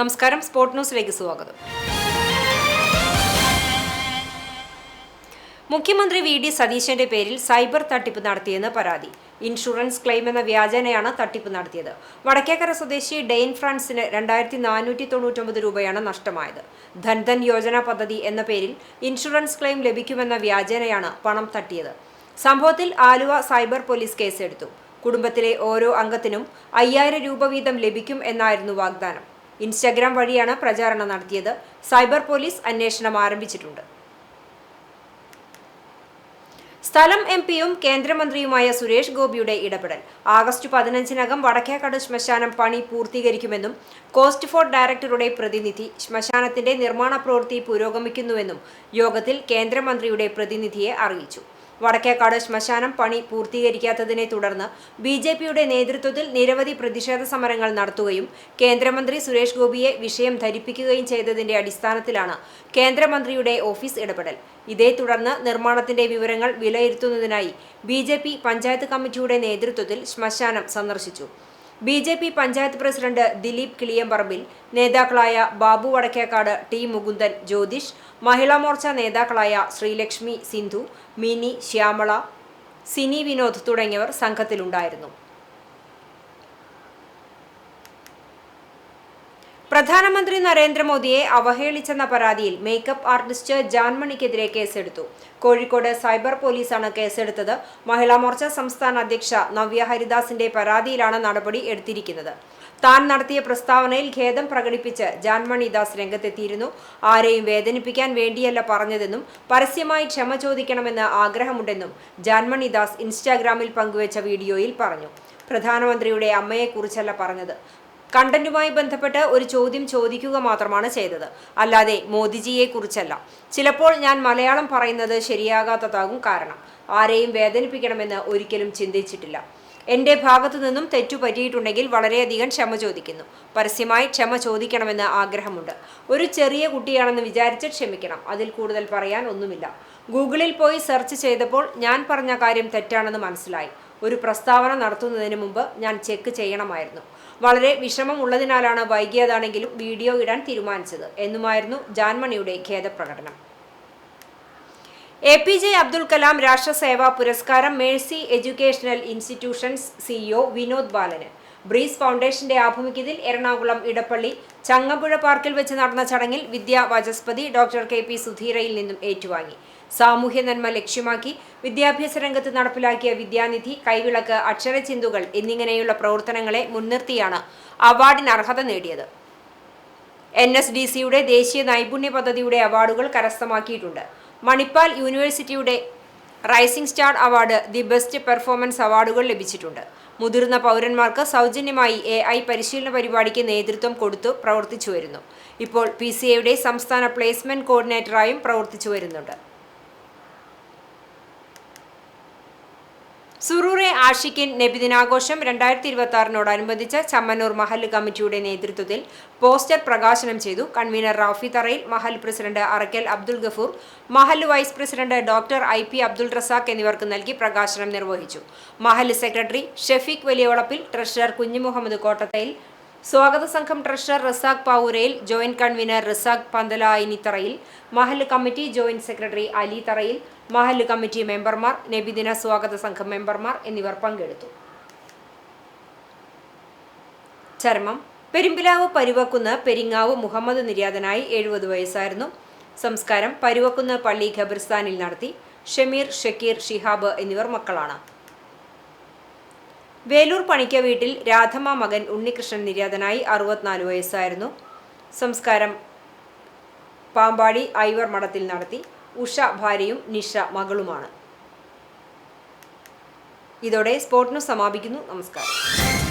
നമസ്കാരം, സ്പോർട് ന്യൂസിലേക്ക് സ്വാഗതം. മുഖ്യമന്ത്രി വി.ഡി. സതീശന്റെ പേരിൽ സൈബർ തട്ടിപ്പ് നടത്തിയെന്ന് പരാതി. ഇൻഷുറൻസ് ക്ലെയിം എന്ന വ്യാജേനയാണ് തട്ടിപ്പ് നടത്തിയത്. വടക്കേക്കര സ്വദേശി ഡെയിൻ ഫ്രാൻസിന് 2499 രൂപയാണ് നഷ്ടമായത്. ധൻധൻ യോജന പദ്ധതി എന്ന പേരിൽ ഇൻഷുറൻസ് ക്ലെയിം ലഭിക്കുമെന്ന വ്യാജേനയാണ് പണം തട്ടിയത്. സംഭവത്തിൽ ആലുവ സൈബർ പോലീസ് കേസെടുത്തു. കുടുംബത്തിലെ ഓരോ അംഗത്തിനും 5000 രൂപ വീതം ലഭിക്കും എന്നായിരുന്നു വാഗ്ദാനം. ഇൻസ്റ്റഗ്രാം വഴിയാണ് പ്രചാരണം നടത്തിയത്. സൈബർ പോലീസ് അന്വേഷണം ആരംഭിച്ചിട്ടുണ്ട്. സ്ഥലം എം.പിയും കേന്ദ്രമന്ത്രിയുമായ സുരേഷ് ഗോപിയുടെ ഇടപെടൽ. ആഗസ്റ്റ് 15-നകം വടക്കേക്കാട് ശ്മശാനം പണി പൂർത്തീകരിക്കുമെന്നും കോസ്റ്റ് ഫോർഡ് ഡയറക്ടറുടെ പ്രതിനിധി ശ്മശാനത്തിന്റെ നിർമ്മാണ പ്രവൃത്തി പുരോഗമിക്കുന്നുവെന്നും യോഗത്തിൽ കേന്ദ്രമന്ത്രിയുടെ പ്രതിനിധിയെ അറിയിച്ചു. വടക്കേക്കാട് ശ്മശാനം പണി പൂർത്തീകരിക്കാത്തതിനെ തുടർന്ന് ബി.ജെ.പിയുടെ നേതൃത്വത്തിൽ നിരവധി പ്രതിഷേധ സമരങ്ങൾ നടത്തുകയും കേന്ദ്രമന്ത്രി സുരേഷ് ഗോപിയെ വിഷയം ധരിപ്പിക്കുകയും ചെയ്തതിന്റെ അടിസ്ഥാനത്തിലാണ് കേന്ദ്രമന്ത്രിയുടെ ഓഫീസ് ഇടപെടൽ. ഇതേ തുടർന്ന് നിർമ്മാണത്തിന്റെ വിവരങ്ങൾ വിലയിരുത്തുന്നതിനായി ബി.ജെ.പി പഞ്ചായത്ത് കമ്മിറ്റിയുടെ നേതൃത്വത്തിൽ ശ്മശാനം സന്ദർശിച്ചു. ബി.ജെ.പി പഞ്ചായത്ത് പ്രസിഡന്റ് ദിലീപ് കിളിയമ്പറമ്പിൽ, നേതാക്കളായ ബാബു വടക്കേക്കാട്, ടി മുകുന്ദൻ, ജ്യോതിഷ്, മഹിളാ മോർച്ച നേതാക്കളായ ശ്രീലക്ഷ്മി, സിന്ധു, മിനി, ശ്യാമള, സിനി വിനോദ് തുടങ്ങിയവർ സംഘത്തിലുണ്ടായിരുന്നു. പ്രധാനമന്ത്രി നരേന്ദ്രമോദിയെ അവഹേളിച്ചെന്ന പരാതിയിൽ മേക്കപ്പ് ആർട്ടിസ്റ്റ് ജാൻമണിക്കെതിരെ കേസെടുത്തു. കോഴിക്കോട് സൈബർ പോലീസാണ് കേസെടുത്തത്. മഹിളാ മോർച്ച സംസ്ഥാന അധ്യക്ഷ നവ്യ ഹരിദാസിന്റെ പരാതിയിലാണ് നടപടി എടുത്തിരിക്കുന്നത്. താൻ നടത്തിയ പ്രസ്താവനയിൽ ഖേദം പ്രകടിപ്പിച്ച് ജാൻമണി ദാസ് രംഗത്തെത്തിയിരുന്നു. ആരെയും വേദനിപ്പിക്കാൻ വേണ്ടിയല്ല പറഞ്ഞതെന്നും പരസ്യമായി ക്ഷമ ചോദിക്കണമെന്ന് ആഗ്രഹമുണ്ടെന്നും ജാൻമണി ദാസ് ഇൻസ്റ്റാഗ്രാമിൽ പങ്കുവച്ച വീഡിയോയിൽ പറഞ്ഞു. പ്രധാനമന്ത്രിയുടെ അമ്മയെക്കുറിച്ചല്ല പറഞ്ഞത്. കണ്ടന്റുമായി ബന്ധപ്പെട്ട് ഒരു ചോദ്യം ചോദിക്കുക മാത്രമാണ് ചെയ്തത്, അല്ലാതെ മോദിജിയെ കുറിച്ചല്ല. ചിലപ്പോൾ ഞാൻ മലയാളം പറയുന്നത് ശരിയാകാത്തതാകും കാരണം. ആരെയും വേദനിപ്പിക്കണമെന്ന് ഒരിക്കലും ചിന്തിച്ചിട്ടില്ല. എന്റെ ഭാഗത്തു നിന്നും തെറ്റു പറ്റിയിട്ടുണ്ടെങ്കിൽ വളരെയധികം ക്ഷമ ചോദിക്കുന്നു. പരസ്യമായി ക്ഷമ ചോദിക്കണമെന്ന് ആഗ്രഹമുണ്ട്. ഒരു ചെറിയ കുട്ടിയാണെന്ന് വിചാരിച്ച് ക്ഷമിക്കണം. അതിൽ കൂടുതൽ പറയാൻ ഒന്നുമില്ല. ഗൂഗിളിൽ പോയി സെർച്ച് ചെയ്തപ്പോൾ ഞാൻ പറഞ്ഞ കാര്യം തെറ്റാണെന്ന് മനസ്സിലായി. ഒരു പ്രസ്താവന നടത്തുന്നതിന് മുമ്പ് ഞാൻ ചെക്ക് ചെയ്യണമായിരുന്നു. വളരെ വിഷമം ഉള്ളതിനാലാണ് വൈകിയതാണെങ്കിലും വീഡിയോ ഇടാൻ തീരുമാനിച്ചത് എന്നുമായിരുന്നു ജാൻമണിയുടെ ഖേദപ്രകടനം. APJ Abdul Kalam Rashtraseva Puraskaram Mercy educational institutions CEO Vinod ബാലന്. ബ്രീസ് ഫൗണ്ടേഷന്റെ ആഭിമുഖ്യത്തിൽ എറണാകുളം ഇടപ്പള്ളി ചങ്ങമ്പുഴ പാർക്കിൽ വെച്ച് നടന്ന ചടങ്ങിൽ വിദ്യാ വാചസ്പതി ഡോക്ടർ KP സുധീരയിൽ നിന്നും ഏറ്റുവാങ്ങി. സാമൂഹ്യ നന്മ ലക്ഷ്യമാക്കി വിദ്യാഭ്യാസ രംഗത്ത് നടപ്പിലാക്കിയ വിദ്യാനിധി, കൈവിളക്ക്, അക്ഷരചിന്തുകൾ എന്നിങ്ങനെയുള്ള പ്രവർത്തനങ്ങളെ മുൻനിർത്തിയാണ് അവാർഡിന് അർഹത നേടിയത്. NSDCയുടെ ദേശീയ നൈപുണ്യ പദ്ധതിയുടെ അവാർഡുകൾ കരസ്ഥമാക്കിയിട്ടുണ്ട്. മണിപ്പാൽ യൂണിവേഴ്സിറ്റിയുടെ rising star award, the best performance അവാർഡുകൾ ലഭിച്ചിട്ടുണ്ട്. മുതിർന്ന പൗരന്മാർക്ക് സൗജന്യമായി AI പരിശീലന പരിപാടിക്ക് നേതൃത്വം കൊടുത്തു പ്രവർത്തിച്ചു വരുന്നു. ഇപ്പോൾ PCAയുടെ സംസ്ഥാന പ്ലേസ്മെന്റ് കോർഡിനേറ്ററായും പ്രവർത്തിച്ചു വരുന്നുണ്ട്. സുറൂറെ ആഷിഖിൻ നബിദിനാഘോഷം 2026നോടനുബന്ധിച്ച് ചമ്മന്നൂർ മഹല്ല് കമ്മിറ്റിയുടെ നേതൃത്വത്തിൽ പോസ്റ്റർ പ്രകാശനം ചെയ്തു. കൺവീനർ റാഫി തറയിൽ, മഹല്ല് പ്രസിഡന്റ് അറക്കൽ അബ്ദുൽ ഗഫൂർ, മഹല്ല് vice president doctor IP Abdul Razak എന്നിവർക്ക് നൽകി പ്രകാശനം നിർവഹിച്ചു. മഹല്ല് സെക്രട്ടറി ഷെഫീഖ് വലിയവളപ്പിൽ, ട്രഷറർ കുഞ്ഞുമുഹമ്മദ് കോട്ടത്തയിൽ, സ്വാഗത സംഘം ട്രഷറർ റസാഖ് പാവൂരയിൽ, ജോയിന്റ് കൺവീനർ റസാഖ് പന്തലായിനിത്തറയിൽ, മഹല്ല് കമ്മിറ്റി ജോയിന്റ് സെക്രട്ടറി അലി തറയിൽ, മഹല്ല് കമ്മിറ്റി മെമ്പർമാർ, നബിദിന സ്വാഗത സംഘം മെമ്പർമാർ എന്നിവർ പങ്കെടുത്തു. ചരമം. പെരുമ്പിലാവ് പരുവക്കുന്ന് പെരിങ്ങാവ് മുഹമ്മദ് നിര്യാതനായി. 70 വയസ്സായിരുന്നു. സംസ്കാരം പരുവക്കുന്ന് പള്ളി ഖബർസ്ഥാനിൽ നടത്തി. ഷമീർ, ഷക്കീർ, ഷിഹാബ് എന്നിവർ മക്കളാണ്. വേലൂർ പണിക്ക വീട്ടിൽ രാധമ്മ മകൻ ഉണ്ണികൃഷ്ണൻ നിര്യാതനായി. 64 വയസ്സായിരുന്നു. സംസ്കാരം പാമ്പാടി ഐവർ മഠത്തിൽ നടത്തി. ഉഷ ഭാര്യയും നിഷ മകളുമാണ്. ഇതോടെ സ്പോർട് ന്യൂസ് സമാപിക്കുന്നു. നമസ്കാരം.